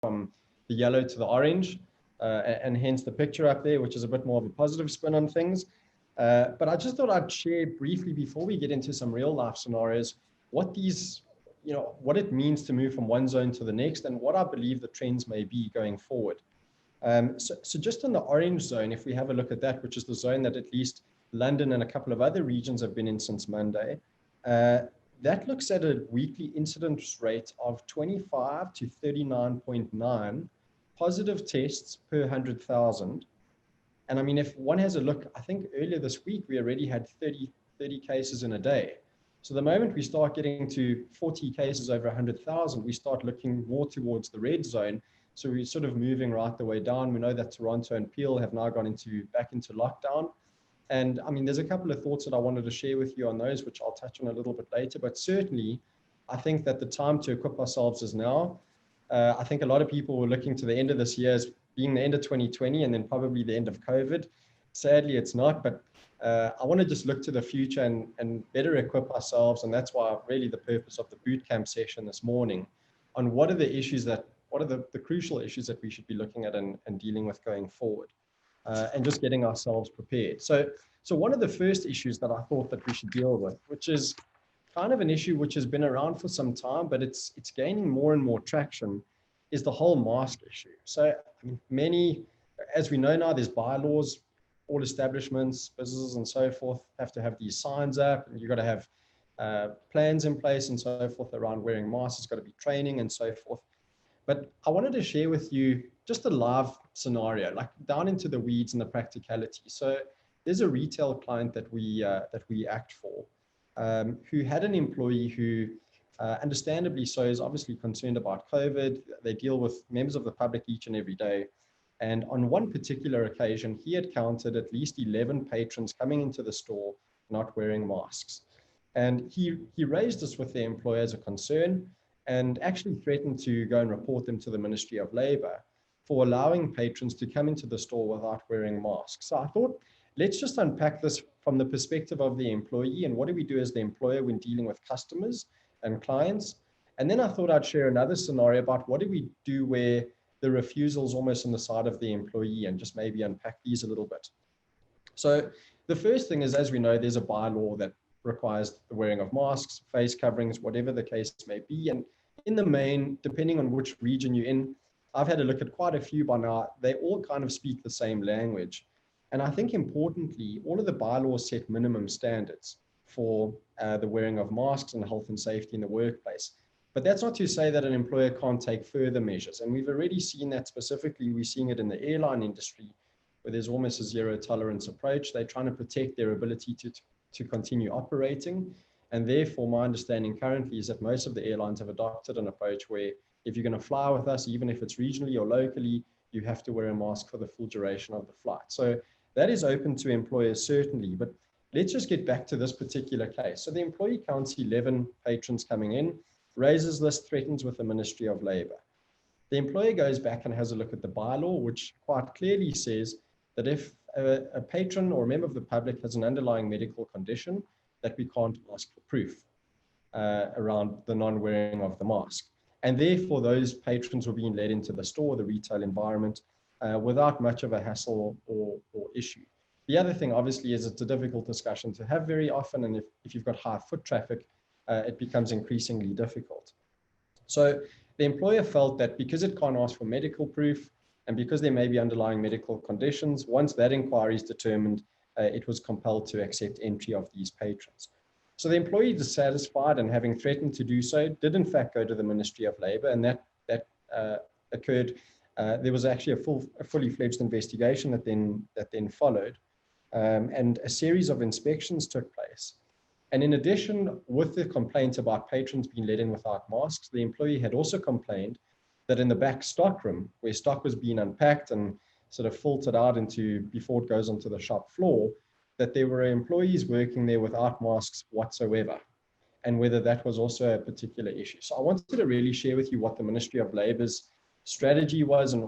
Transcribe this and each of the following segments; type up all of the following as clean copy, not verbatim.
from the yellow to the orange, and hence the picture up there, which is a bit more of a positive spin on things. But I just thought I'd share briefly before we get into some real life scenarios, what these, what it means to move from one zone to the next and what I believe the trends may be going forward. So just in the orange zone, if we have a look at that, which is the zone that at least London and a couple of other regions have been in since Monday, that looks at a weekly incidence rate of 25 to 39.9 positive tests per 100,000. And I mean, if one has a look, I think earlier this week, we already had 30 cases in a day. So the moment we start getting to 40 cases over 100,000, we start looking more towards the red zone. So we're sort of moving right the way down. We know that Toronto and Peel have now gone back into lockdown. And I mean, there's a couple of thoughts that I wanted to share with you on those, which I'll touch on a little bit later. But certainly, I think that the time to equip ourselves is now. I think a lot of people were looking to the end of this year as being the end of 2020 and then probably the end of COVID. Sadly, it's not. But I want to just look to the future and better equip ourselves. And that's why really the purpose of the boot camp session this morning on what are the crucial issues that we should be looking at and dealing with going forward. And just getting ourselves prepared. So one of the first issues that I thought that we should deal with, which is kind of an issue which has been around for some time, but it's gaining more and more traction, is the whole mask issue. So I mean, many, as we know now, there's bylaws, all establishments, businesses and so forth have to have these signs up, and you've got to have plans in place and so forth around wearing masks. It's got to be training and so forth. But I wanted to share with you just a live scenario, like down into the weeds and the practicality. So there's a retail client that we act for, who had an employee who, understandably so, is obviously concerned about COVID. They deal with members of the public each and every day. And on one particular occasion, he had counted at least 11 patrons coming into the store not wearing masks. And he raised this with the employer as a concern, and actually threatened to go and report them to the Ministry of Labour for allowing patrons to come into the store without wearing masks. So I thought, let's just unpack this from the perspective of the employee and what do we do as the employer when dealing with customers and clients. And then I thought I'd share another scenario about what do we do where the refusal is almost on the side of the employee, and just maybe unpack these a little bit. So the first thing is, as we know, there's a bylaw that requires the wearing of masks, face coverings, whatever the case may be. And in the main, depending on which region you're in, I've had a look at quite a few by now. They all kind of speak the same language. And I think importantly, all of the bylaws set minimum standards for the wearing of masks and health and safety in the workplace. But that's not to say that an employer can't take further measures. And we've already seen that specifically. We're seeing it in the airline industry, where there's almost a zero tolerance approach. They're trying to protect their ability to continue operating. And therefore, my understanding currently is that most of the airlines have adopted an approach where if you're going to fly with us, even if it's regionally or locally, you have to wear a mask for the full duration of the flight. So that is open to employers, certainly. But let's just get back to this particular case. So the employee counts 11 patrons coming in, raises this, threatens with the Ministry of Labour. The employer goes back and has a look at the bylaw, which quite clearly says that if a patron or a member of the public has an underlying medical condition, that we can't ask for proof around the non-wearing of the mask. And therefore, those patrons were being led into the store, the retail environment, without much of a hassle or issue. The other thing, obviously, is it's a difficult discussion to have very often, and if you've got high foot traffic, it becomes increasingly difficult. So the employer felt that because it can't ask for medical proof, and because there may be underlying medical conditions, once that inquiry is determined, it was compelled to accept entry of these patrons. So the employee, dissatisfied and having threatened to do so, did in fact go to the Ministry of Labour, and that occurred. There was actually a fully fledged investigation that then followed, and a series of inspections took place. And in addition, with the complaint about patrons being let in without masks, the employee had also complained that in the back stockroom, where stock was being unpacked and sort of filtered out into before it goes onto the shop floor, that there were employees working there without masks whatsoever, and whether that was also a particular issue. So I wanted to really share with you what the Ministry of Labour's strategy was and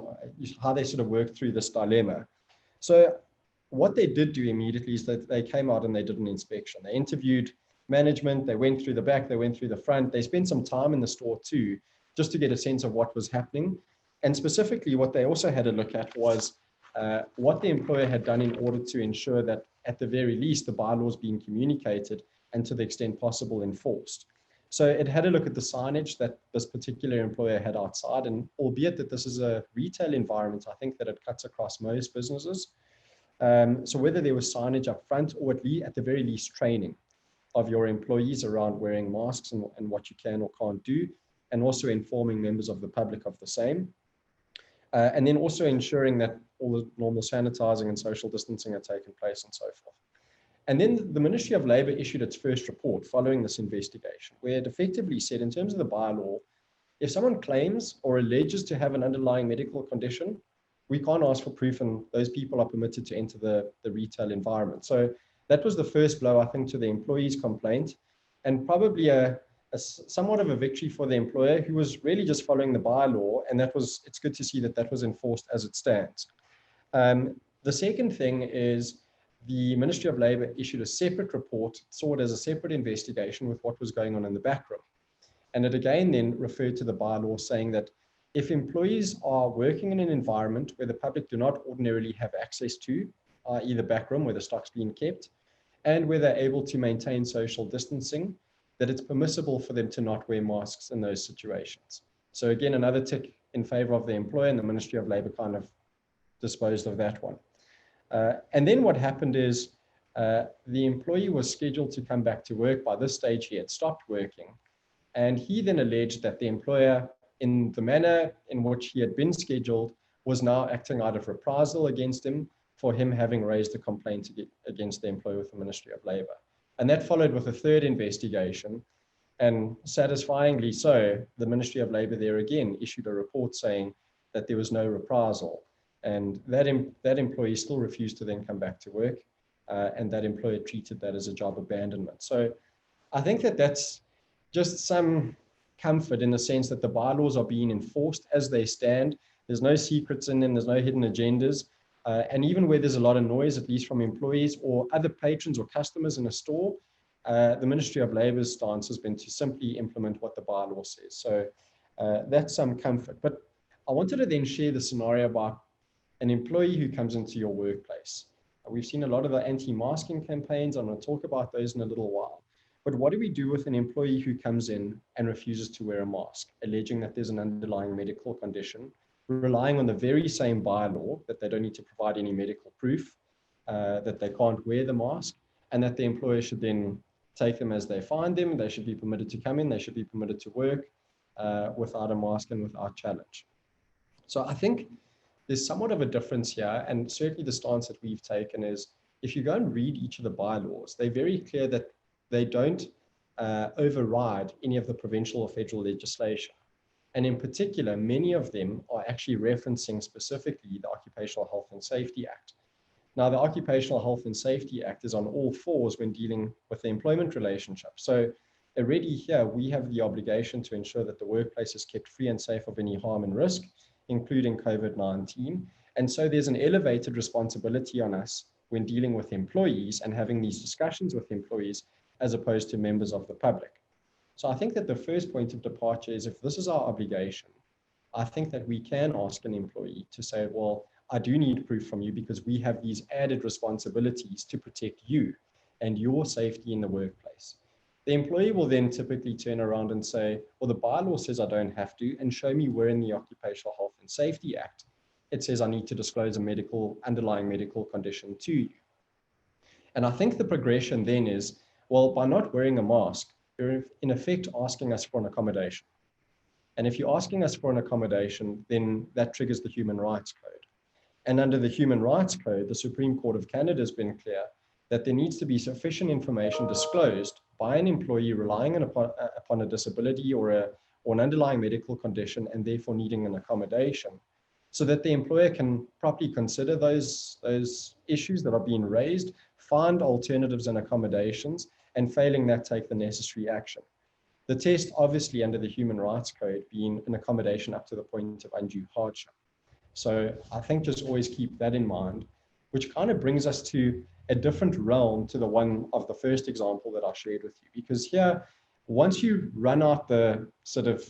how they sort of worked through this dilemma. So what they did do immediately is that they came out and they did an inspection. They interviewed management, they went through the back, they went through the front, they spent some time in the store too, just to get a sense of what was happening. And specifically, what they also had a look at was what the employer had done in order to ensure that, at the very least, the bylaws being communicated and to the extent possible enforced. So it had a look at the signage that this particular employer had outside, and albeit that this is a retail environment, I think that it cuts across most businesses. So whether there was signage up front or at the very least training of your employees around wearing masks and what you can or can't do, and also informing members of the public of the same. And then also ensuring that all the normal sanitizing and social distancing had taken place and so forth. And then the Ministry of Labour issued its first report following this investigation, where it effectively said, in terms of the bylaw, if someone claims or alleges to have an underlying medical condition, we can't ask for proof, and those people are permitted to enter the retail environment. So that was the first blow, I think, to the employee's complaint, and probably a somewhat of a victory for the employer, who was really just following the bylaw, and it's good to see that that was enforced as it stands. The second thing is the Ministry of Labour issued a separate report, saw it as a separate investigation with what was going on in the back room. And it again then referred to the bylaw, saying that if employees are working in an environment where the public do not ordinarily have access to, i.e. the back room where the stock's being kept, and where they're able to maintain social distancing, that it's permissible for them to not wear masks in those situations. So again, another tick in favor of the employer, and the Ministry of Labour kind of disposed of that one. And then what happened is the employee was scheduled to come back to work. By this stage, he had stopped working. And he then alleged that the employer, in the manner in which he had been scheduled, was now acting out of reprisal against him for him having raised a complaint against the employer with the Ministry of Labour. And that followed with a third investigation. And satisfyingly so, the Ministry of Labour there again issued a report saying that there was no reprisal. And that employee still refused to then come back to work. And that employer treated that as a job abandonment. So I think that that's just some comfort in the sense that the bylaws are being enforced as they stand. There's no secrets in them, there's no hidden agendas. And even where there's a lot of noise, at least from employees or other patrons or customers in a store, the Ministry of Labour's stance has been to simply implement what the bylaw says. So that's some comfort. But I wanted to then share the scenario about an employee who comes into your workplace. We've seen a lot of the anti-masking campaigns. I'm going to talk about those in a little while. But what do we do with an employee who comes in and refuses to wear a mask, alleging that there's an underlying medical condition, relying on the very same bylaw that they don't need to provide any medical proof, that they can't wear the mask, and that the employer should then take them as they find them. They should be permitted to come in, they should be permitted to work without a mask and without challenge. So I think there's somewhat of a difference here, and certainly the stance that we've taken is, if you go and read each of the bylaws, they're very clear that they don't override any of the provincial or federal legislation. And in particular, many of them are actually referencing specifically the Occupational Health and Safety Act. Now, the Occupational Health and Safety Act is on all fours when dealing with the employment relationship. So already here, we have the obligation to ensure that the workplace is kept free and safe of any harm and risk, including COVID-19. And so there's an elevated responsibility on us when dealing with employees and having these discussions with employees as opposed to members of the public. So I think that the first point of departure is, if this is our obligation, I think that we can ask an employee to say, well, I do need proof from you because we have these added responsibilities to protect you and your safety in the workplace. The employee will then typically turn around and say, well, the bylaw says I don't have to, and show me where in the Occupational Health and Safety Act it says I need to disclose a underlying medical condition to you. And I think the progression then is, well, by not wearing a mask, you're in effect asking us for an accommodation. And if you're asking us for an accommodation, then that triggers the Human Rights Code. And under the Human Rights Code, the Supreme Court of Canada has been clear that there needs to be sufficient information disclosed by an employee relying upon a disability or an underlying medical condition and therefore needing an accommodation, so that the employer can properly consider those issues that are being raised, find alternatives and accommodations, and failing that, take the necessary action. The test, obviously, under the Human Rights Code being an accommodation up to the point of undue hardship. So I think just always keep that in mind, which kind of brings us to a different realm to the one of the first example that I shared with you. Because here, once you run out the sort of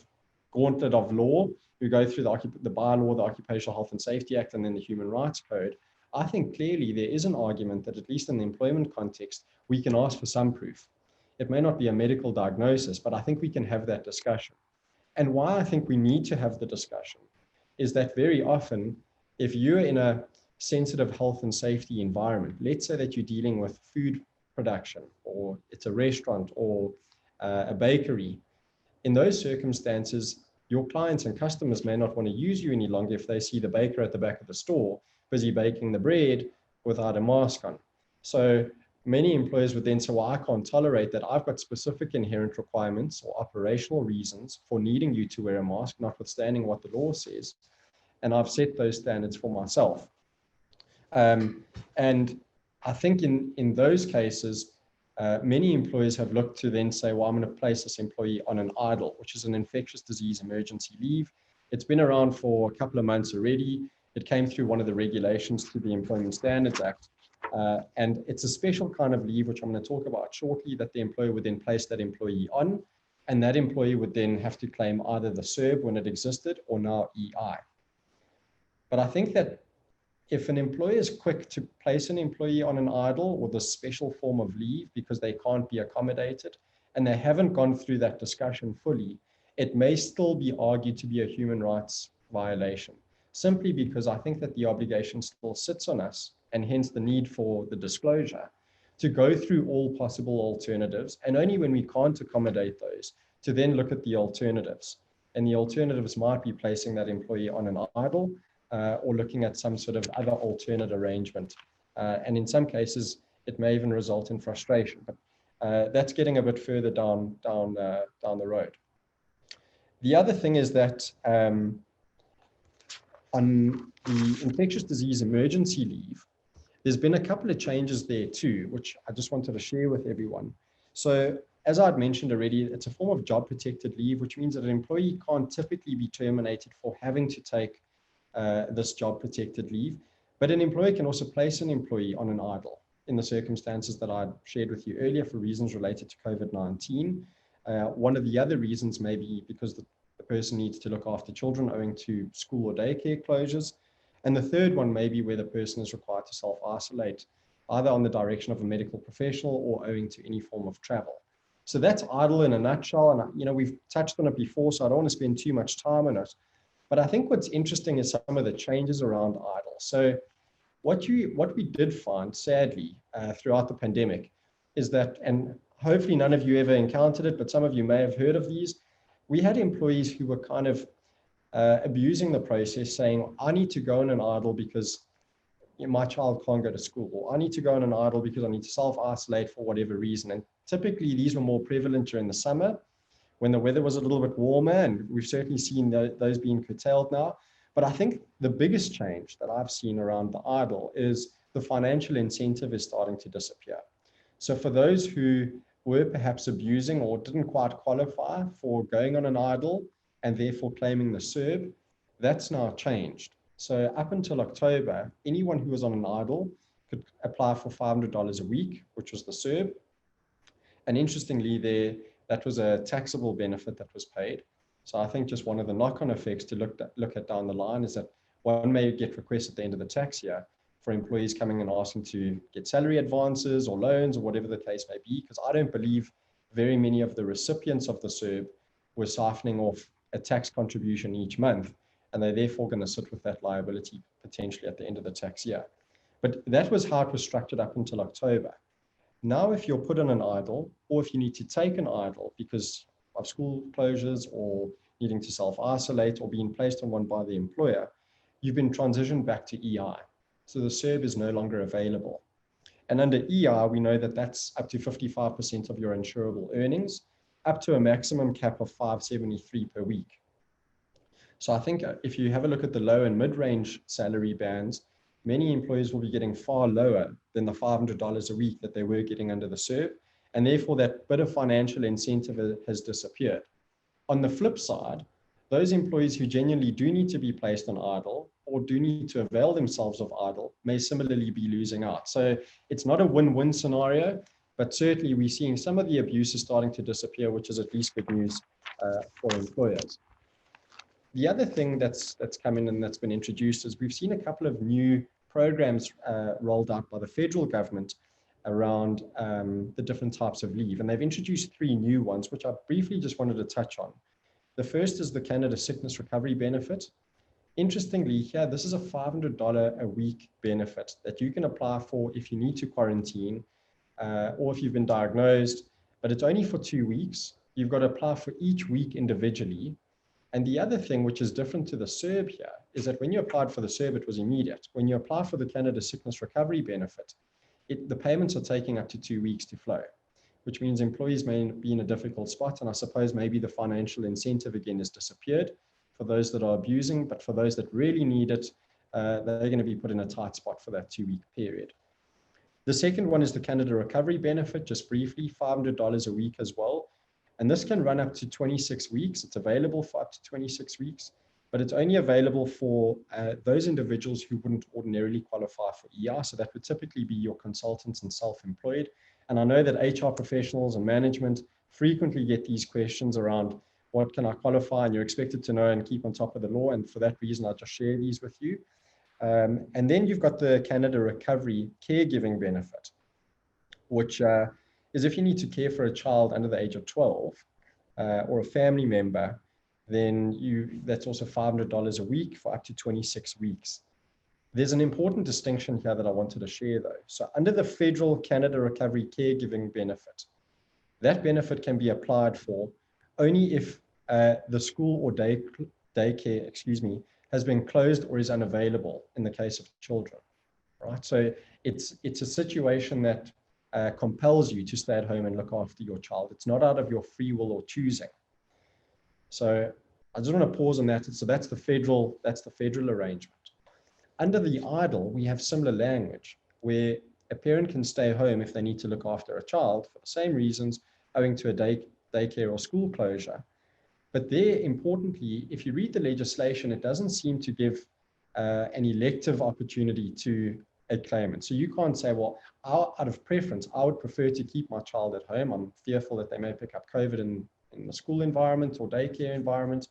gauntlet of law, we go through the bylaw, the Occupational Health and Safety Act, and then the Human Rights Code, I think clearly there is an argument that, at least in the employment context, we can ask for some proof. It may not be a medical diagnosis, but I think we can have that discussion. And why I think we need to have the discussion is that very often, if you're in a sensitive health and safety environment, let's say that you're dealing with food production, or it's a restaurant or a bakery, in those circumstances, your clients and customers may not want to use you any longer if they see the baker at the back of the store busy baking the bread without a mask on. So many employers would then say, well, I can't tolerate that. I've got specific inherent requirements or operational reasons for needing you to wear a mask, notwithstanding what the law says. And I've set those standards for myself. And I think in those cases, many employers have looked to then say, well, I'm going to place this employee on an IDLE, which is an infectious disease emergency leave. It's been around for a couple of months already. It came through one of the regulations to the Employment Standards Act. And it's a special kind of leave, which I'm going to talk about shortly, that the employer would then place that employee on. And that employee would then have to claim either the SERB when it existed or now EI. But I think that if an employer is quick to place an employee on an IDLE or the special form of leave because they can't be accommodated, and they haven't gone through that discussion fully, it may still be argued to be a human rights violation, simply because I think that the obligation still sits on us, and hence the need for the disclosure, to go through all possible alternatives, and only when we can't accommodate those, to then look at the alternatives. And the alternatives might be placing that employee on an IDLE, or looking at some sort of other alternate arrangement. And in some cases, it may even result in frustration. But that's getting a bit further down the road. The other thing is that on the infectious disease emergency leave, there's been a couple of changes there too, which I just wanted to share with everyone. So as I'd mentioned already, it's a form of job protected leave, which means that an employee can't typically be terminated for having to take this job protected leave, but an employer can also place an employee on an IDLE in the circumstances that I shared with you earlier for reasons related to COVID-19. One of the other reasons may be because the person needs to look after children owing to school or daycare closures. And the third one may be where the person is required to self-isolate, either on the direction of a medical professional or owing to any form of travel. So that's IDLE in a nutshell. And we've touched on it before, so I don't want to spend too much time on it. But I think what's interesting is some of the changes around IDLE. So what we did find, sadly, throughout the pandemic is that, and hopefully none of you ever encountered it, but some of you may have heard of these, we had employees who were kind of abusing the process, saying, I need to go on an IDLE because my child can't go to school, or I need to go on an IDLE because I need to self-isolate for whatever reason. And typically these were more prevalent during the summer, when the weather was a little bit warmer, and we've certainly seen those being curtailed now. But I think the biggest change that I've seen around the IDLE is the financial incentive is starting to disappear. So for those who were perhaps abusing or didn't quite qualify for going on an IDLE and therefore claiming the SERB, that's now changed. So up until October, anyone who was on an IDLE could apply for $500 a week, which was the SERB. And interestingly, that was a taxable benefit that was paid. So I think just one of the knock-on effects to look at down the line is that one may get requests at the end of the tax year for employees coming and asking to get salary advances or loans or whatever the case may be, because I don't believe very many of the recipients of the SERB were siphoning off a tax contribution each month, and they're therefore going to sit with that liability potentially at the end of the tax year. But that was how it was structured up until October. Now, if you're put on an IDLE, or if you need to take an IDLE because of school closures or needing to self-isolate or being placed on one by the employer, you've been transitioned back to EI. So the SERB is no longer available. And under EI, we know that that's up to 55% of your insurable earnings, up to a maximum cap of $573 per week. So I think if you have a look at the low and mid-range salary bands, many employers will be getting far lower than the $500 a week that they were getting under the SERB, and therefore that bit of financial incentive has disappeared. On the flip side, those employees who genuinely do need to be placed on IDLE or do need to avail themselves of IDLE may similarly be losing out. So it's not a win-win scenario, but certainly we're seeing some of the abuses starting to disappear, which is at least good news for employers. The other thing that's come in and that's been introduced is we've seen a couple of new programs rolled out by the federal government around the different types of leave. And they've introduced 3 new ones, which I briefly just wanted to touch on. The first is the Canada Sickness Recovery Benefit. Interestingly, here, this is a $500 a week benefit that you can apply for if you need to quarantine or if you've been diagnosed, but it's only for 2 weeks. You've got to apply for each week individually. And the other thing, which is different to the CERB here, is that when you applied for the CERB, it was immediate. When you apply for the Canada Sickness Recovery Benefit, the payments are taking up to 2 weeks to flow, which means employees may be in a difficult spot. And I suppose maybe the financial incentive again has disappeared for those that are abusing, but for those that really need it, they're going to be put in a tight spot for that 2 week period. The second one is the Canada Recovery Benefit, just briefly, $500 a week as well. And this can run up to 26 weeks. It's available for up to 26 weeks, but it's only available for those individuals who wouldn't ordinarily qualify for ER. So that would typically be your consultants and self-employed. And I know that HR professionals and management frequently get these questions around what can I qualify, and you're expected to know and keep on top of the law. And for that reason, I'll just share these with you. And then you've got the Canada Recovery Caregiving Benefit, which is if you need to care for a child under the age of 12 or a family member, then that's also $500 a week for up to 26 weeks. There's an important distinction here that I wanted to share though. So under the federal Canada Recovery Caregiving Benefit, that benefit can be applied for only if the school or daycare, has been closed or is unavailable in the case of children, right? So it's a situation that compels you to stay at home and look after your child. It's not out of your free will or choosing. So I just want to pause on that. So that's the federal arrangement. Under the IDLE, we have similar language where a parent can stay home if they need to look after a child for the same reasons owing to a daycare or school closure. But there, importantly, if you read the legislation, it doesn't seem to give an elective opportunity to a claimant. So you can't say, well, out of preference, I would prefer to keep my child at home. I'm fearful that they may pick up COVID in the school environment or daycare environment.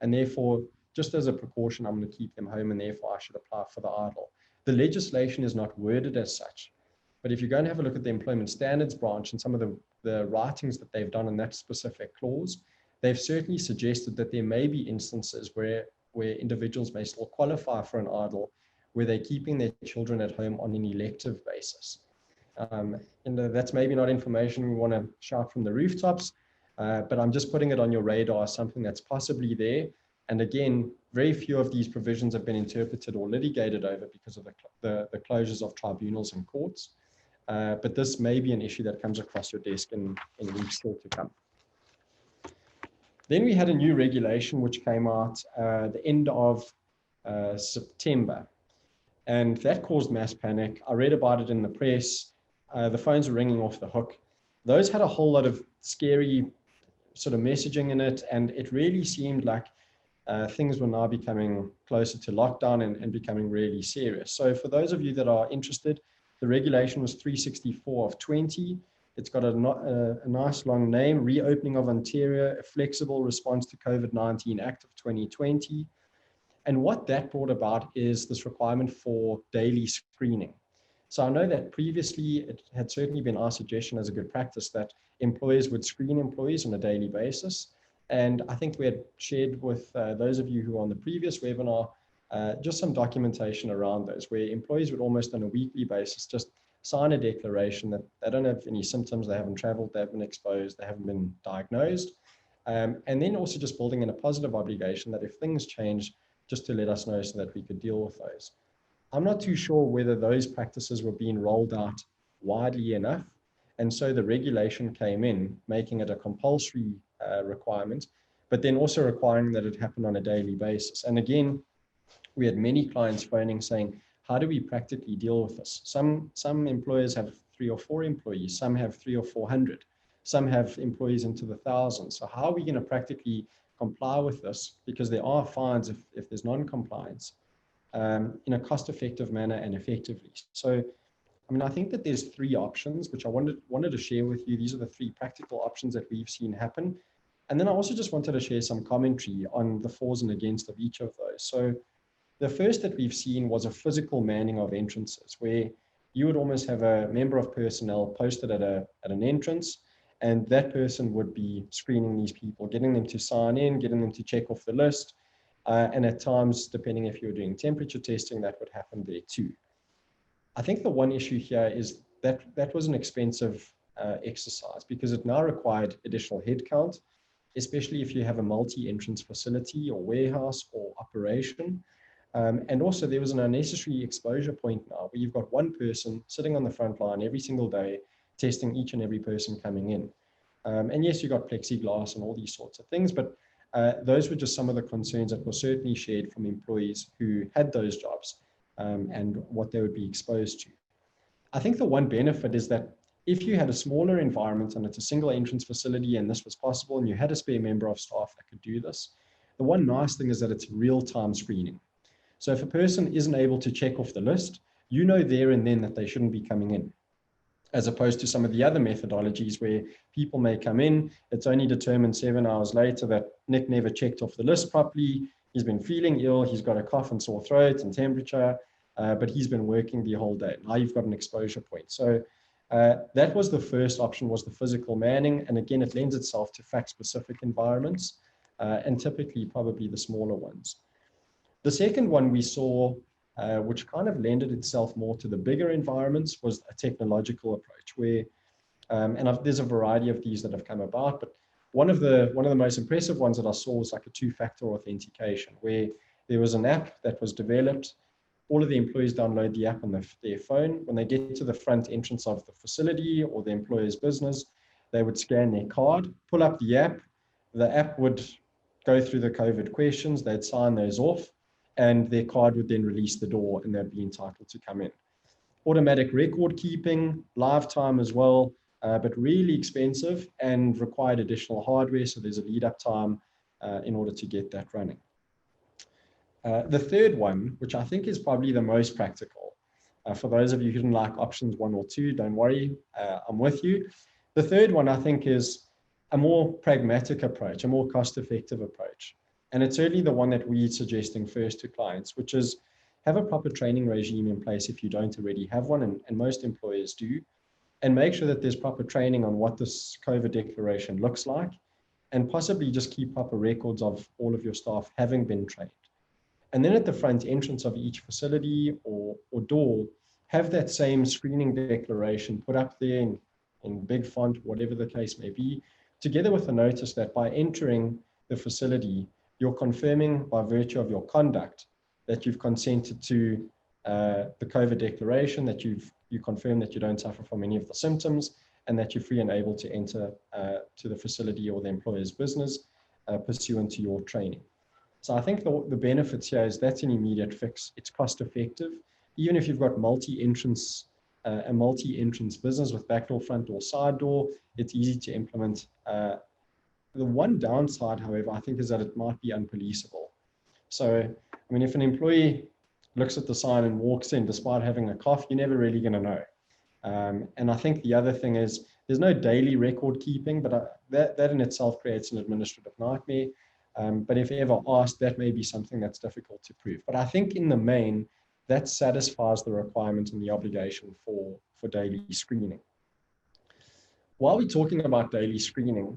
And therefore, just as a precaution, I'm going to keep them home and therefore I should apply for the IDLE. The legislation is not worded as such. But if you're going to have a look at the Employment Standards Branch and some of the writings that they've done in that specific clause, they've certainly suggested that there may be instances where individuals may still qualify for an IDLE, where they're keeping their children at home on an elective basis. And that's maybe not information we want to shout from the rooftops, but I'm just putting it on your radar as something that's possibly there. And again, very few of these provisions have been interpreted or litigated over because of the closures of tribunals and courts. But this may be an issue that comes across your desk in weeks still to come. Then we had a new regulation which came out the end of September. And that caused mass panic. I read about it in the press. The phones were ringing off the hook. Those had a whole lot of scary sort of messaging in it. And it really seemed like things were now becoming closer to lockdown and becoming really serious. So for those of you that are interested, the regulation was 364 of 20. It's got a nice long name, Reopening of Ontario, a Flexible Response to COVID-19 Act of 2020. And what that brought about is this requirement for daily screening. So I know that previously it had certainly been our suggestion as a good practice that employers would screen employees on a daily basis. And I think we had shared with those of you who were on the previous webinar, just some documentation around those, where employees would almost on a weekly basis just sign a declaration that they don't have any symptoms, they haven't traveled, they haven't been exposed, they haven't been diagnosed. And then also just building in a positive obligation that if things change, just to let us know so that we could deal with those. I'm not too sure whether those practices were being rolled out widely enough. And so the regulation came in, making it a compulsory requirement, but then also requiring that it happen on a daily basis. And again, we had many clients phoning saying, how do we practically deal with this? Some employers have 3 or 4 employees, some have 300 or 400, some have employees into the thousands. So how are we going to practically comply with this? Because there are fines if there's non-compliance in a cost-effective manner and effectively. So, I mean, I think that there's 3 options, which I wanted to share with you. These are the 3 practical options that we've seen happen. And then I also just wanted to share some commentary on the fors and against of each of those. So the first that we've seen was a physical manning of entrances, where you would almost have a member of personnel posted at an entrance, and that person would be screening these people, getting them to sign in, getting them to check off the list. And at times, depending if you're doing temperature testing, that would happen there too. I think the one issue here is that that was an expensive exercise because it now required additional headcount, especially if you have a multi-entrance facility or warehouse or operation. And also there was an unnecessary exposure point now where you've got one person sitting on the front line every single day, testing each and every person coming in. And yes, you got plexiglass and all these sorts of things, but those were just some of the concerns that were certainly shared from employees who had those jobs and what they would be exposed to. I think the one benefit is that if you had a smaller environment and it's a single entrance facility and this was possible and you had a spare member of staff that could do this, the one nice thing is that it's real-time screening. So if a person isn't able to check off the list, you know there and then that they shouldn't be coming in, as opposed to some of the other methodologies where people may come in, it's only determined 7 hours later that Nick never checked off the list properly, he's been feeling ill, he's got a cough and sore throat and temperature, but he's been working the whole day. Now you've got an exposure point. So that was the first option, was the physical manning. And again, it lends itself to fact-specific environments and typically probably the smaller ones. The second one we saw, which kind of lended itself more to the bigger environments, was a technological approach where, there's a variety of these that have come about, but one of the most impressive ones that I saw was like a two-factor authentication, where there was an app that was developed. All of the employees download the app on their phone. When they get to the front entrance of the facility or the employer's business, they would scan their card, pull up the app would go through the COVID questions, they'd sign those off, and their card would then release the door and they'd be entitled to come in. Automatic record keeping, live time as well, but really expensive and required additional hardware, so there's a lead up time in order to get that running. The third one, which I think is probably the most practical, for those of you who didn't like options 1 or 2, don't worry, I'm with you. The third one I think is a more pragmatic approach, a more cost-effective approach. And it's certainly the one that we're suggesting first to clients, which is have a proper training regime in place if you don't already have one, and most employers do, and make sure that there's proper training on what this COVID declaration looks like, and possibly just keep proper records of all of your staff having been trained. And then at the front entrance of each facility or door, have that same screening declaration put up there in big font, whatever the case may be, together with a notice that by entering the facility, you're confirming by virtue of your conduct that you've consented to the COVID declaration, that you confirm that you don't suffer from any of the symptoms, and that you're free and able to enter to the facility or the employer's business pursuant to your training. So I think the benefits here is that's an immediate fix. It's cost effective. Even if you've got a multi-entrance business with back door, front door, side door, it's easy to implement. The one downside, however, I think is that it might be unpoliceable. So, I mean, if an employee looks at the sign and walks in despite having a cough, you're never really going to know. And I think the other thing is there's no daily record keeping, but that in itself creates an administrative nightmare. But if ever asked, that may be something that's difficult to prove. But I think in the main, that satisfies the requirement and the obligation for daily screening. While we're talking about daily screening,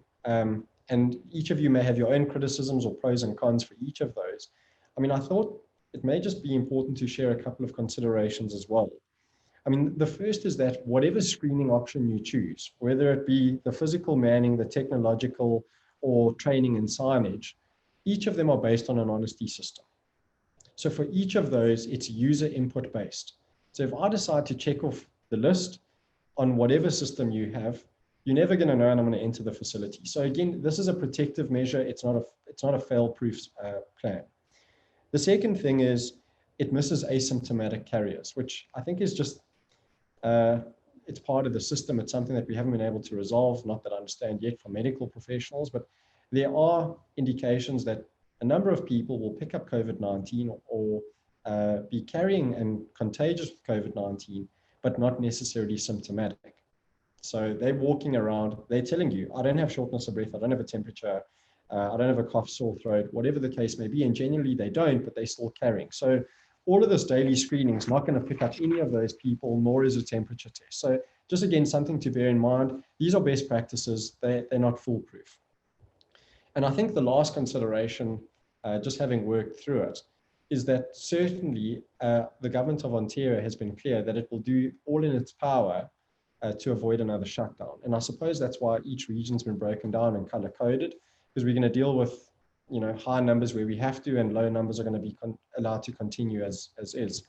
and each of you may have your own criticisms or pros and cons for each of those, I mean, I thought it may just be important to share a couple of considerations as well. I mean, the first is that whatever screening option you choose, whether it be the physical manning, the technological, or training and signage, each of them are based on an honesty system. So for each of those, it's user input based. So if I decide to check off the list on whatever system you have, you're never going to know, and I'm going to enter the facility. So again, this is a protective measure. It's not a fail-proof plan. The second thing is it misses asymptomatic carriers, which I think is just, it's part of the system. It's something that we haven't been able to resolve, not that I understand yet from medical professionals, but there are indications that a number of people will pick up COVID-19 or be carrying and contagious with COVID-19, but not necessarily symptomatic. So they're walking around, they're telling you, I don't have shortness of breath, I don't have a temperature, I don't have a cough, sore throat, whatever the case may be. And generally they don't, but they're still carrying. So all of this daily screening is not going to pick up any of those people, nor is a temperature test. So just again, something to bear in mind. These are best practices. They're not foolproof. And I think the last consideration, just having worked through it, is that certainly the government of Ontario has been clear that it will do all in its power to avoid another shutdown. And I suppose that's why each region's been broken down and color coded, because we're going to deal with high numbers where we have to, and low numbers are going to be allowed to continue as is.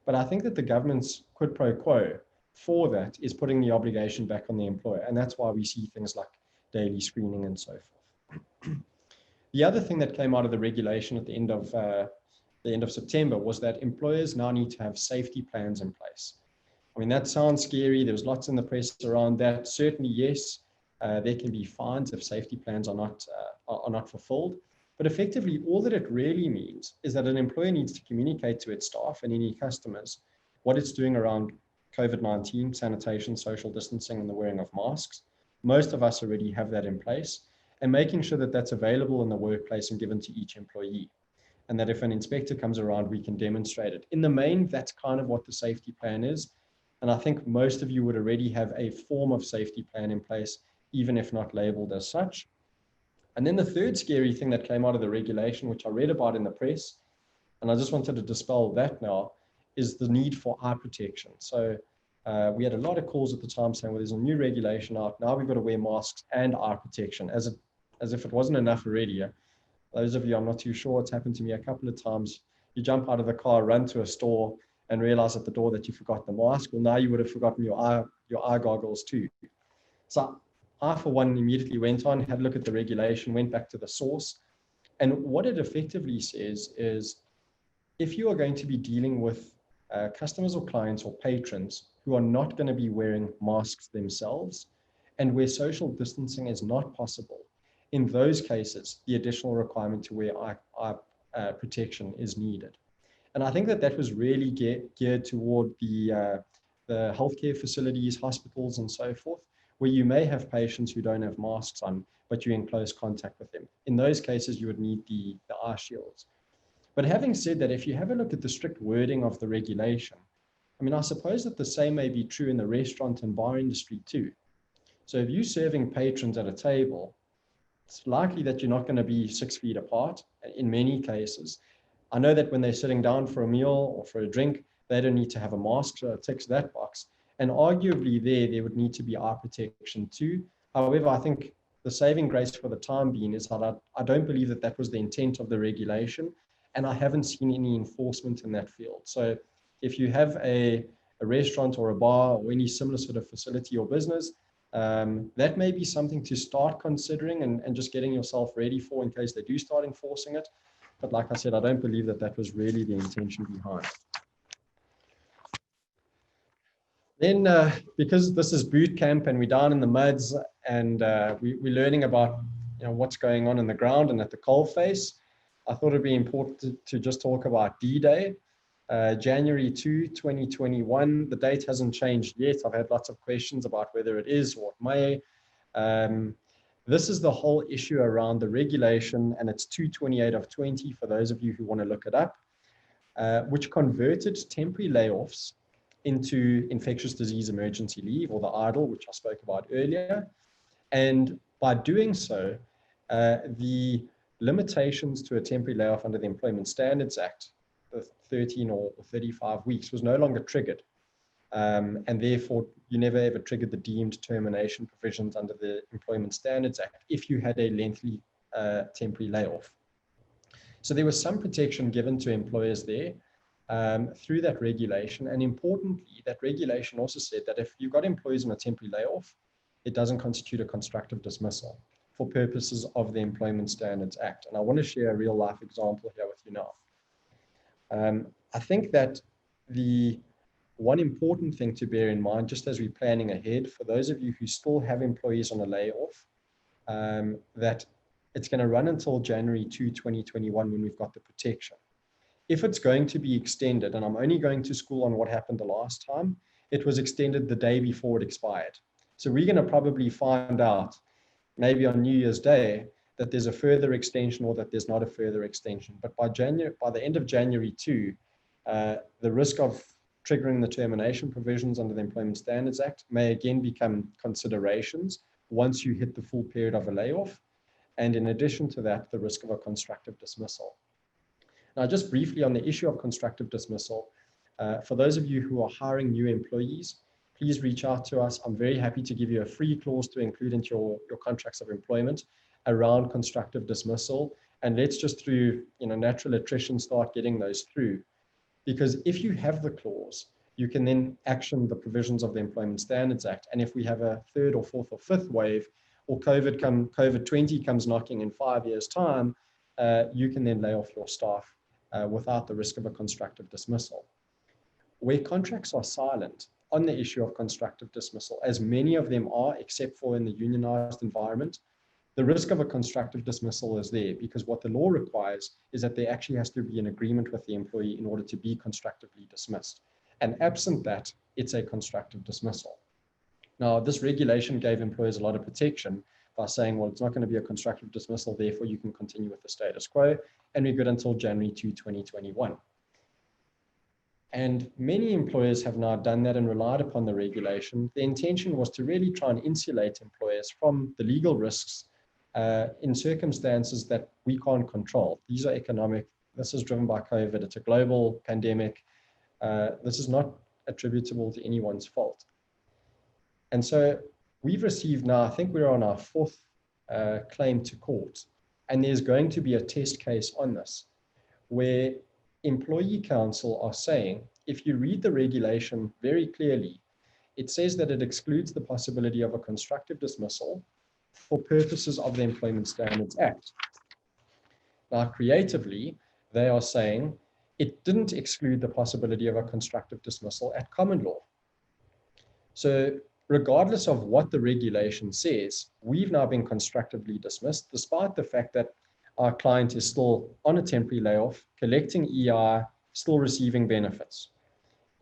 But I think that the government's quid pro quo for that is putting the obligation back on the employer. And that's why we see things like daily screening and so forth. The other thing that came out of the regulation at the end of September was that employers now need to have safety plans in place. I mean, that sounds scary. There was lots in the press around that. Certainly, yes, there can be fines if safety plans are not fulfilled. But effectively, all that it really means is that an employer needs to communicate to its staff and any customers what it's doing around COVID-19, sanitation, social distancing, and the wearing of masks. Most of us already have that in place, and making sure that that's available in the workplace and given to each employee. And that if an inspector comes around, we can demonstrate it. In the main, that's kind of what the safety plan is. And I think most of you would already have a form of safety plan in place, even if not labeled as such. And then the third scary thing that came out of the regulation, which I read about in the press, and I just wanted to dispel that now, is the need for eye protection. So we had a lot of calls at the time saying, well, there's a new regulation out. Now we've got to wear masks and eye protection, as if it wasn't enough already. Those of you, I'm not too sure, it's happened to me a couple of times. You jump out of the car, run to a store, and realize at the door that you forgot the mask. Well, now you would have forgotten your eye goggles too. So I, for one, immediately went on, had a look at the regulation, went back to the source. And what it effectively says is, if you are going to be dealing with customers or clients or patrons who are not going to be wearing masks themselves, and where social distancing is not possible, in those cases, the additional requirement to wear eye protection is needed. And I think that was really geared toward the healthcare facilities, hospitals, and so forth, where you may have patients who don't have masks on, but you're in close contact with them. In those cases, you would need the eye shields. But having said that, if you have a look at the strict wording of the regulation, I mean, I suppose that the same may be true in the restaurant and bar industry too. So if you're serving patrons at a table, it's likely that you're not going to be 6 feet apart in many cases. I know that when they're sitting down for a meal or for a drink, they don't need to have a mask, so it ticks that box. And arguably there would need to be eye protection too. However, I think the saving grace for the time being is that I don't believe that was the intent of the regulation, and I haven't seen any enforcement in that field. So if you have a restaurant or a bar or any similar sort of facility or business, that may be something to start considering and just getting yourself ready for in case they do start enforcing it. But like I said, I don't believe that was really the intention behind. Then, because this is boot camp and we're down in the muds and we're learning about what's going on in the ground and at the coalface, I thought it'd be important to just talk about DDay, January 2, 2021. The date hasn't changed yet. I've had lots of questions about whether it is or it may. This is the whole issue around the regulation, and it's 228 of 20 for those of you who want to look it up, which converted temporary layoffs into infectious disease emergency leave, or the IDLE, which I spoke about earlier. And by doing so, the limitations to a temporary layoff under the Employment Standards Act, the 13 or 35 weeks, was no longer triggered. And therefore, you never ever triggered the deemed termination provisions under the Employment Standards Act if you had a lengthy temporary layoff. So there was some protection given to employers there through that regulation. And importantly, that regulation also said that if you've got employees on a temporary layoff, it doesn't constitute a constructive dismissal for purposes of the Employment Standards Act. And I want to share a real life example here with you now. I think that the one important thing to bear in mind, just as we're planning ahead, for those of you who still have employees on a layoff, that it's going to run until January 2, 2021 when we've got the protection. If it's going to be extended, and I'm only going to school on what happened the last time, it was extended the day before it expired. So we're going to probably find out, maybe on New Year's Day, that there's a further extension or that there's not a further extension. But by the end of January 2, the risk of triggering the termination provisions under the Employment Standards Act may again become considerations once you hit the full period of a layoff. And in addition to that, the risk of a constructive dismissal. Now, just briefly on the issue of constructive dismissal, for those of you who are hiring new employees, please reach out to us. I'm very happy to give you a free clause to include into your contracts of employment around constructive dismissal. And let's just through natural attrition start getting those through. Because if you have the clause, you can then action the provisions of the Employment Standards Act. And if we have a third or fourth or fifth wave, or COVID-20 comes knocking in 5 years' time, you can then lay off your staff without the risk of a constructive dismissal. Where contracts are silent on the issue of constructive dismissal, as many of them are, except for in the unionized environment, the risk of a constructive dismissal is there, because what the law requires is that there actually has to be an agreement with the employee in order to be constructively dismissed. And absent that, it's a constructive dismissal. Now, this regulation gave employers a lot of protection by saying, well, it's not going to be a constructive dismissal, therefore you can continue with the status quo, and we're good until January 2, 2021. And many employers have now done that and relied upon the regulation. The intention was to really try and insulate employers from the legal risks in circumstances that we can't control. These are economic. This is driven by COVID. It's a global pandemic. This is not attributable to anyone's fault. And so we've received now, I think we're on our fourth claim to court, and there's going to be a test case on this, where employee counsel are saying, if you read the regulation very clearly, it says that it excludes the possibility of a constructive dismissal for purposes of the Employment Standards Act. Now, creatively, they are saying it didn't exclude the possibility of a constructive dismissal at common law. So regardless of what the regulation says, we've now been constructively dismissed, despite the fact that our client is still on a temporary layoff, collecting EI, still receiving benefits.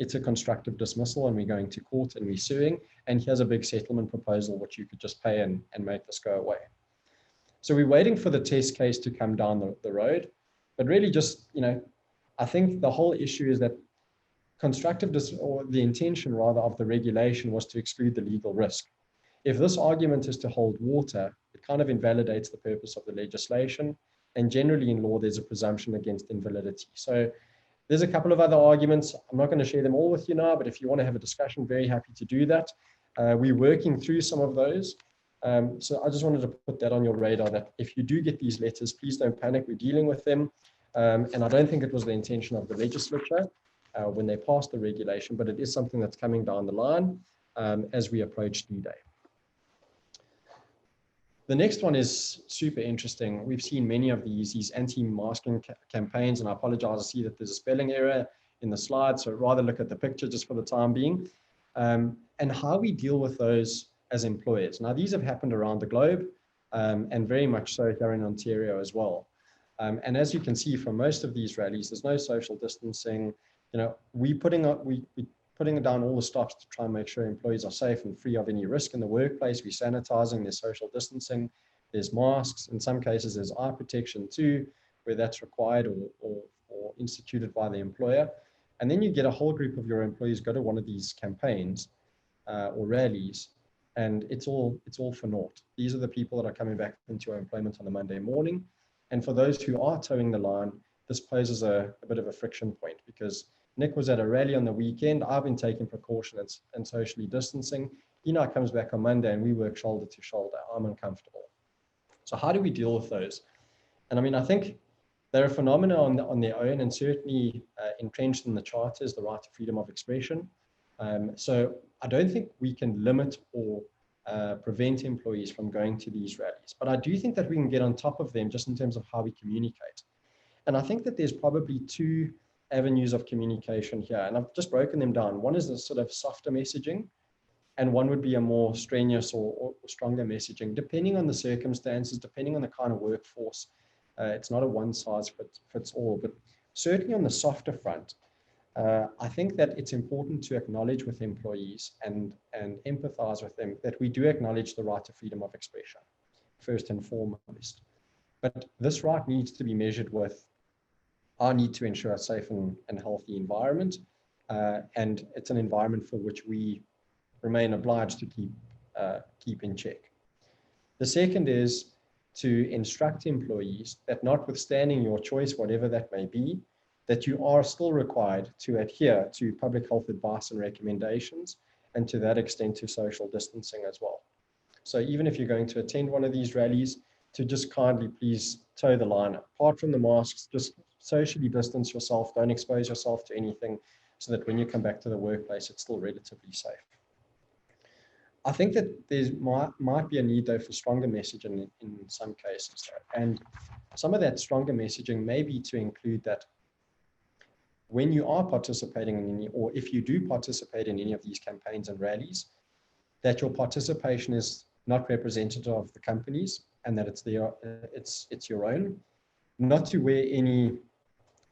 It's a constructive dismissal, and we're going to court and we're suing, and here's a big settlement proposal which you could just pay and make this go away. So we're waiting for the test case to come down the road, but really just, I think the whole issue is that or the intention rather of the regulation was to exclude the legal risk. If this argument is to hold water, it kind of invalidates the purpose of the legislation, and generally in law there's a presumption against invalidity. So there's a couple of other arguments. I'm not going to share them all with you now, but if you want to have a discussion, very happy to do that. We're working through some of those. So I just wanted to put that on your radar, that if you do get these letters, please don't panic, we're dealing with them. And I don't think it was the intention of the legislature when they passed the regulation, but it is something that's coming down the line as we approach DDay. The next one is super interesting. We've seen many of these anti-masking campaigns, and I apologize, I see that there's a spelling error in the slide, so rather look at the picture just for the time being, and how we deal with those as employers. Now, these have happened around the globe, and very much so here in Ontario as well. And as you can see from most of these rallies, there's no social distancing. We're putting down all the stops to try and make sure employees are safe and free of any risk in the workplace. We're sanitizing, there's social distancing, there's masks. In some cases, there's eye protection too, where that's required or instituted by the employer. And then you get a whole group of your employees go to one of these campaigns or rallies, and it's all for naught. These are the people that are coming back into employment on a Monday morning. And for those who are towing the line, this poses a bit of a friction point, because Nick was at a rally on the weekend. I've been taking precautions and socially distancing. He now comes back on Monday and we work shoulder to shoulder. I'm uncomfortable. So how do we deal with those? And I mean, I think they're a phenomena on their own, and certainly entrenched in the charter is the right to freedom of expression. So I don't think we can limit or prevent employees from going to these rallies. But I do think that we can get on top of them just in terms of how we communicate. And I think that there's probably two avenues of communication here, and I've just broken them down. One is the sort of softer messaging, and one would be a more strenuous or stronger messaging, depending on the circumstances, depending on the kind of workforce. It's not a one size fits all, but certainly on the softer front, I think that it's important to acknowledge with employees and empathize with them that we do acknowledge the right to freedom of expression, first and foremost. But this right needs to be measured with our need to ensure a safe and healthy environment. And it's an environment for which we remain obliged to keep in check. The second is to instruct employees that notwithstanding your choice, whatever that may be, that you are still required to adhere to public health advice and recommendations, and to that extent to social distancing as well. So even if you're going to attend one of these rallies, to just kindly please toe the line. Apart from the masks, just socially distance yourself, don't expose yourself to anything, so that when you come back to the workplace, it's still relatively safe. I think that there might be a need, though, for stronger messaging in some cases. And some of that stronger messaging may be to include that when you are participating in any, or if you do participate in any of these campaigns and rallies, that your participation is not representative of the companies, and that it's your own. Not to wear any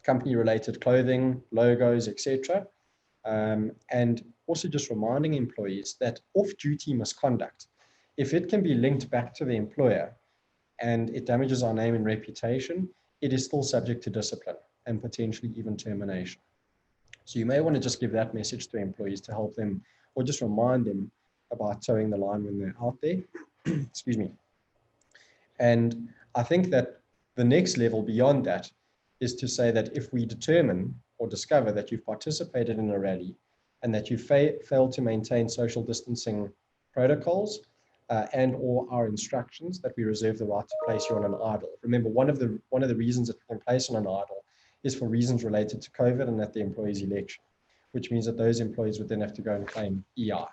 company-related clothing, logos, etc. And also just reminding employees that off-duty misconduct, if it can be linked back to the employer and it damages our name and reputation, it is still subject to discipline and potentially even termination. So you may want to just give that message to employees to help them, or just remind them about towing the line when they're out there. Excuse me. And I think that the next level beyond that is to say that if we determine or discover that you've participated in a rally and that you failed to maintain social distancing protocols and or our instructions, that we reserve the right to place you on an idle. Remember, one of the reasons that we can place on an idle is for reasons related to COVID and at the employee's election, which means that those employees would then have to go and claim EI.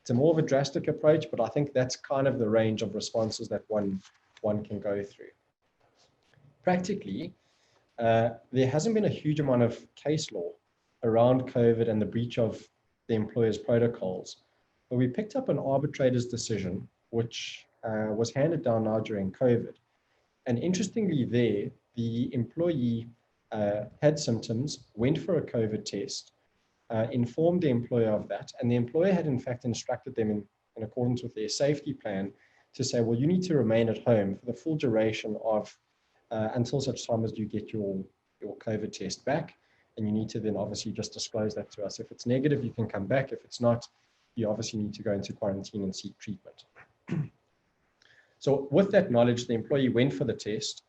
It's a more of a drastic approach, but I think that's kind of the range of responses that one can go through. Practically, there hasn't been a huge amount of case law around COVID and the breach of the employer's protocols, but we picked up an arbitrator's decision, which was handed down now during COVID. And interestingly there, the employee had symptoms, went for a COVID test, informed the employer of that, and the employer had in fact instructed them in accordance with their safety plan to say, well, you need to remain at home for the full duration of until such time as you get your COVID test back. And you need to then obviously just disclose that to us. If it's negative, you can come back. If it's not, you obviously need to go into quarantine and seek treatment. So with that knowledge, the employee went for the test.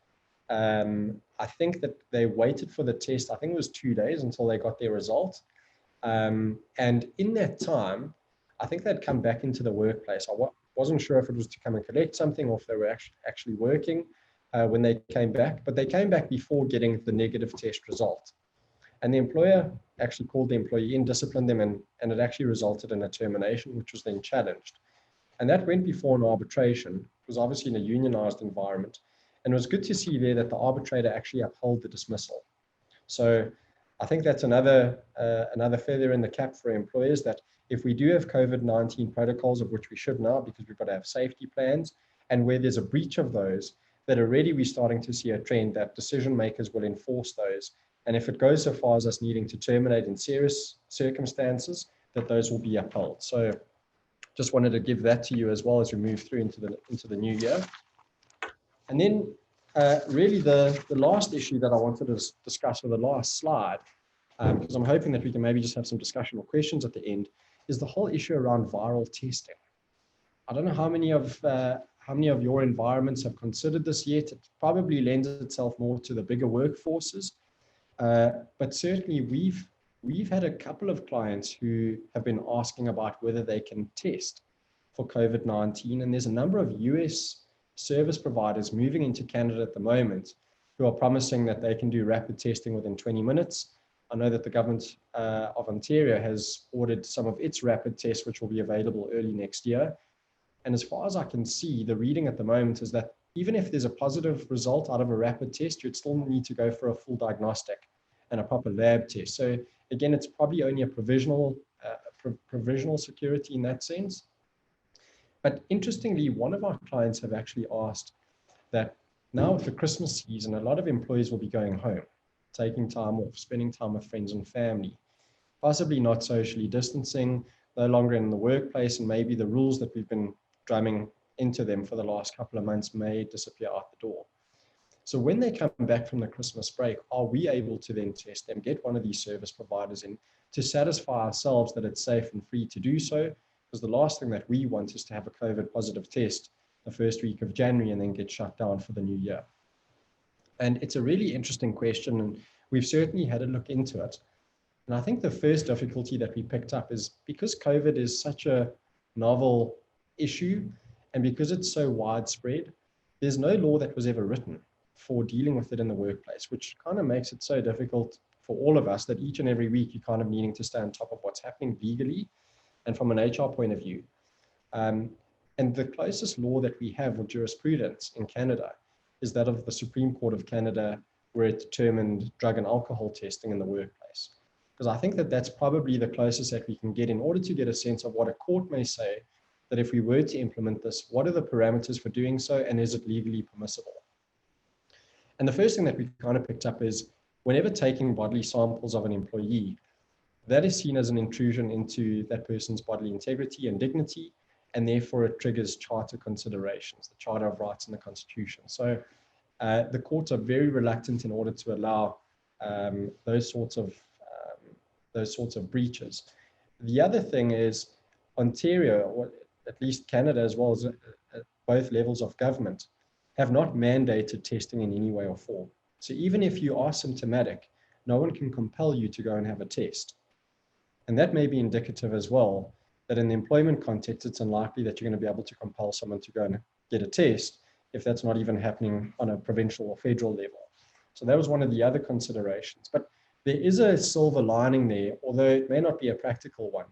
I think that they waited for the test, I think it was 2 days until they got their result. And in that time, I think they'd come back into the workplace. I wasn't sure if it was to come and collect something or if they were actually working when they came back, but they came back before getting the negative test result. And the employer actually called the employee in, disciplined them, and it actually resulted in a termination, which was then challenged. And that went before an arbitration. It was obviously in a unionized environment. And it was good to see there that the arbitrator actually upheld the dismissal. So I think that's another feather in the cap for employers, that if we do have COVID-19 protocols, of which we should now, because we've got to have safety plans, and where there's a breach of those, that already we're starting to see a trend that decision makers will enforce those. And if it goes so far as us needing to terminate in serious circumstances, that those will be upheld. So just wanted to give that to you as well as we move through into the new year. And then really the last issue that I wanted to discuss with the last slide, because I'm hoping that we can maybe just have some discussion or questions at the end, is the whole issue around viral testing. I don't know how many of your environments have considered this yet. It probably lends itself more to the bigger workforces. But certainly we've had a couple of clients who have been asking about whether they can test for COVID-19. And there's a number of US service providers moving into Canada at the moment who are promising that they can do rapid testing within 20 minutes. I know that the government of Ontario has ordered some of its rapid tests, which will be available early next year. And as far as I can see, the reading at the moment is that even if there's a positive result out of a rapid test, you'd still need to go for a full diagnostic and a proper lab test. So again, it's probably only a provisional security in that sense. But interestingly, one of our clients have actually asked that now with the Christmas season, a lot of employees will be going home, taking time off, spending time with friends and family, possibly not socially distancing, no longer in the workplace, and maybe the rules that we've been drumming into them for the last couple of months may disappear out the door. So when they come back from the Christmas break, are we able to then test them, get one of these service providers in to satisfy ourselves that it's safe and free to do so? Because the last thing that we want is to have a COVID positive test the first week of January and then get shut down for the new year. And it's a really interesting question, and we've certainly had a look into it. And I think the first difficulty that we picked up is because COVID is such a novel issue and because it's so widespread, there's no law that was ever written for dealing with it in the workplace, which kind of makes it so difficult for all of us that each and every week you're kind of needing to stay on top of what's happening legally and from an HR point of view. And the closest law that we have with jurisprudence in Canada is that of the Supreme Court of Canada, where it determined drug and alcohol testing in the workplace. Because I think that that's probably the closest that we can get in order to get a sense of what a court may say, that if we were to implement this, what are the parameters for doing so, and is it legally permissible? And the first thing that we kind of picked up is whenever taking bodily samples of an employee, that is seen as an intrusion into that person's bodily integrity and dignity, and therefore it triggers charter considerations, the Charter of Rights and the Constitution. So the courts are very reluctant in order to allow those sorts of breaches. The other thing is Ontario, or at least Canada as well as both levels of government, have not mandated testing in any way or form. So even if you are symptomatic, no one can compel you to go and have a test. And that may be indicative as well that in the employment context, it's unlikely that you're going to be able to compel someone to go and get a test if that's not even happening on a provincial or federal level. So that was one of the other considerations. But there is a silver lining there, although it may not be a practical one.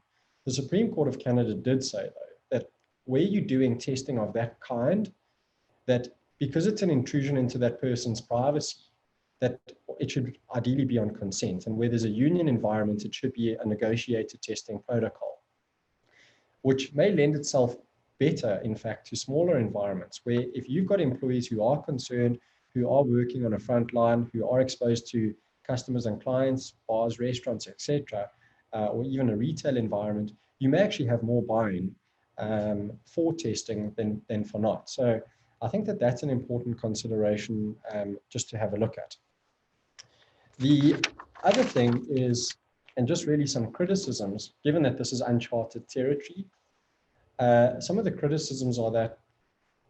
The Supreme Court of Canada did say, though, that where you're doing testing of that kind, that because it's an intrusion into that person's privacy, that it should ideally be on consent. And where there's a union environment, it should be a negotiated testing protocol, which may lend itself better, in fact, to smaller environments where if you've got employees who are concerned, who are working on a front line, who are exposed to customers and clients, bars, restaurants, etc., or even a retail environment, you may actually have more buy-in for testing than for not. So I think that that's an important consideration just to have a look at. The other thing is, and just really some criticisms, given that this is uncharted territory, some of the criticisms are that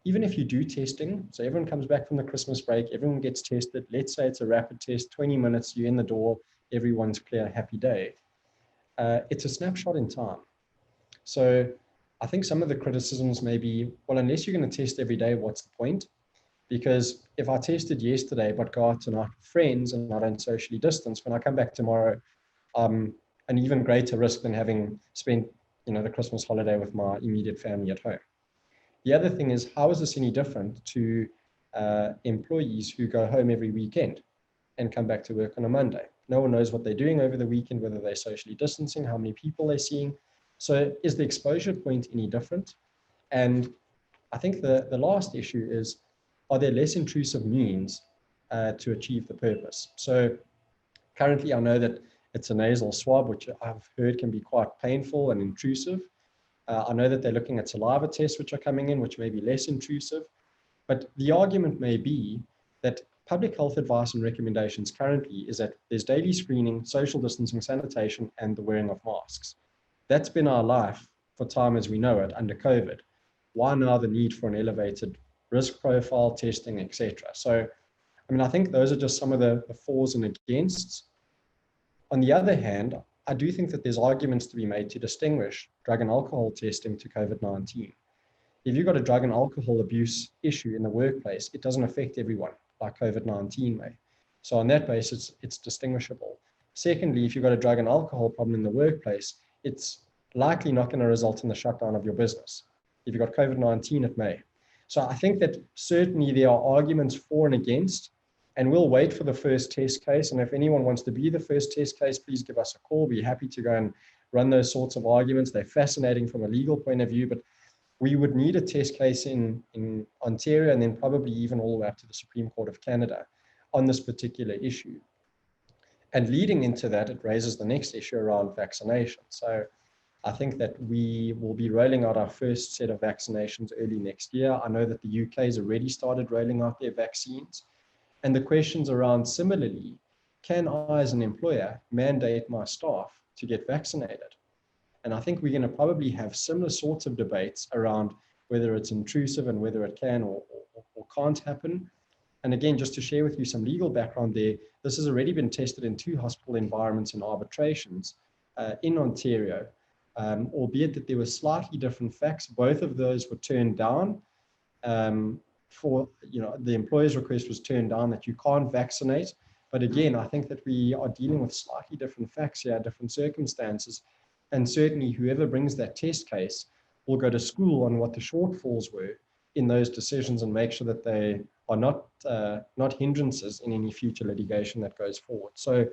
even if you do testing, so everyone comes back from the Christmas break, everyone gets tested, let's say it's a rapid test, 20 minutes, you're in the door, everyone's clear, happy day. It's a snapshot in time. So I think some of the criticisms may be, well, unless you're going to test every day, what's the point? Because if I tested yesterday, but go out tonight with friends and I don't socially distance, when I come back tomorrow, an even greater risk than having spent, the Christmas holiday with my immediate family at home. The other thing is, how is this any different to employees who go home every weekend and come back to work on a Monday? No one knows what they're doing over the weekend, whether they're socially distancing, how many people they're seeing. So is the exposure point any different? And I think the last issue is, are there less intrusive means to achieve the purpose? So currently I know that it's a nasal swab, which I've heard can be quite painful and intrusive. I know that they're looking at saliva tests, which are coming in, which may be less intrusive. But the argument may be that public health advice and recommendations currently is that there's daily screening, social distancing, sanitation, and the wearing of masks. That's been our life for time as we know it under COVID. Why now the need for an elevated risk profile, testing, etc.? So, I think those are just some of the fors and againsts. On the other hand, I do think that there's arguments to be made to distinguish drug and alcohol testing to COVID-19. If you've got a drug and alcohol abuse issue in the workplace, it doesn't affect everyone like COVID-19 may. So on that basis, it's distinguishable. Secondly, if you've got a drug and alcohol problem in the workplace, it's likely not going to result in the shutdown of your business. If you've got COVID-19, it may. So I think that certainly there are arguments for and against, and we'll wait for the first test case. And if anyone wants to be the first test case, please give us a call. We're happy to go and run those sorts of arguments. They're fascinating from a legal point of view, but we would need a test case in Ontario and then probably even all the way up to the Supreme Court of Canada on this particular issue. And leading into that, it raises the next issue around vaccination. So I think that we will be rolling out our first set of vaccinations early next year. I know that the UK has already started rolling out their vaccines. And the questions around similarly, can I as an employer mandate my staff to get vaccinated? And I think we're going to probably have similar sorts of debates around whether it's intrusive and whether it can or can't happen. And again, just to share with you some legal background there, this has already been tested in 2 hospital environments in arbitrations in Ontario, albeit that there were slightly different facts. Both of those were turned down. The employer's request was turned down that you can't vaccinate. But again, I think that we are dealing with slightly different facts here, different circumstances. And certainly whoever brings that test case will go to school on what the shortfalls were in those decisions and make sure that they are not hindrances in any future litigation that goes forward. So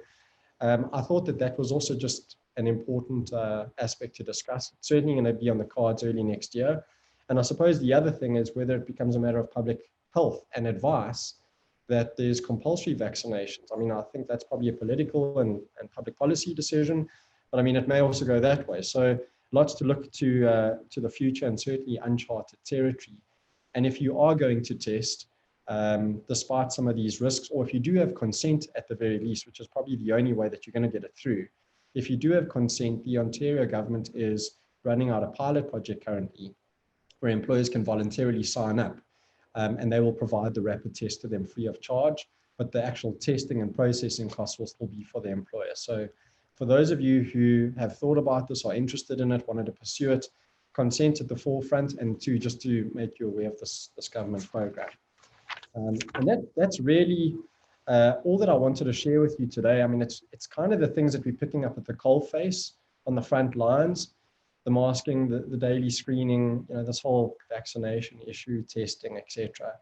I thought that was also just an important aspect to discuss. It's certainly going to be on the cards early next year. And I suppose the other thing is whether it becomes a matter of public health and advice that there's compulsory vaccinations. I mean, I think that's probably a political and public policy decision, but I mean, it may also go that way. So lots to look to the future and certainly uncharted territory. And if you are going to test, despite some of these risks, or if you do have consent at the very least, which is probably the only way that you're going to get it through, if you do have consent, the Ontario government is running out a pilot project currently where employers can voluntarily sign up and they will provide the rapid test to them free of charge, but the actual testing and processing costs will still be for the employer. So for those of you who have thought about this, are interested in it, wanted to pursue it, consent at the forefront, and just to make you aware of this government program. And that's really all that I wanted to share with you today. I mean, it's kind of the things that we're picking up at the coalface on the front lines, the masking, the daily screening, this whole vaccination issue, testing, etc.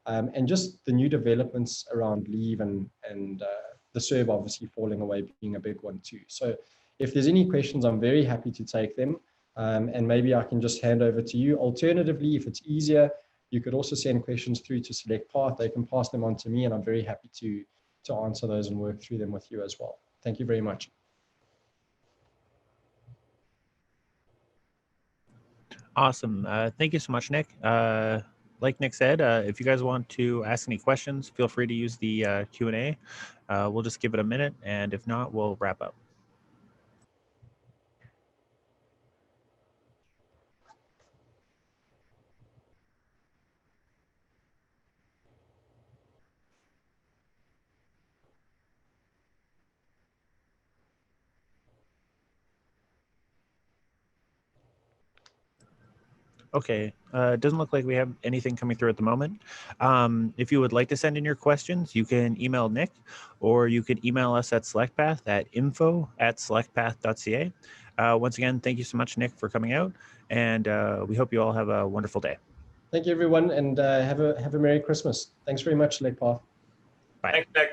And just the new developments around leave and the CERB obviously falling away being a big one too. So if there's any questions, I'm very happy to take them. And maybe I can just hand over to you. Alternatively, if it's easier, you could also send questions through to Select Path. They can pass them on to me, and I'm very happy to answer those and work through them with you as well. Thank you very much. Awesome. Thank you so much, Nick. Like Nick said, if you guys want to ask any questions, feel free to use the Q&A. We'll just give it a minute, and if not, we'll wrap up. Okay, it doesn't look like we have anything coming through at the moment. If you would like to send in your questions, you can email Nick, or you could email us at SelectPath at info@selectpath.ca. Once again, thank you so much, Nick, for coming out, and we hope you all have a wonderful day. Thank you, everyone, and have a Merry Christmas. Thanks very much, Select Path. Bye. Thanks, Nick.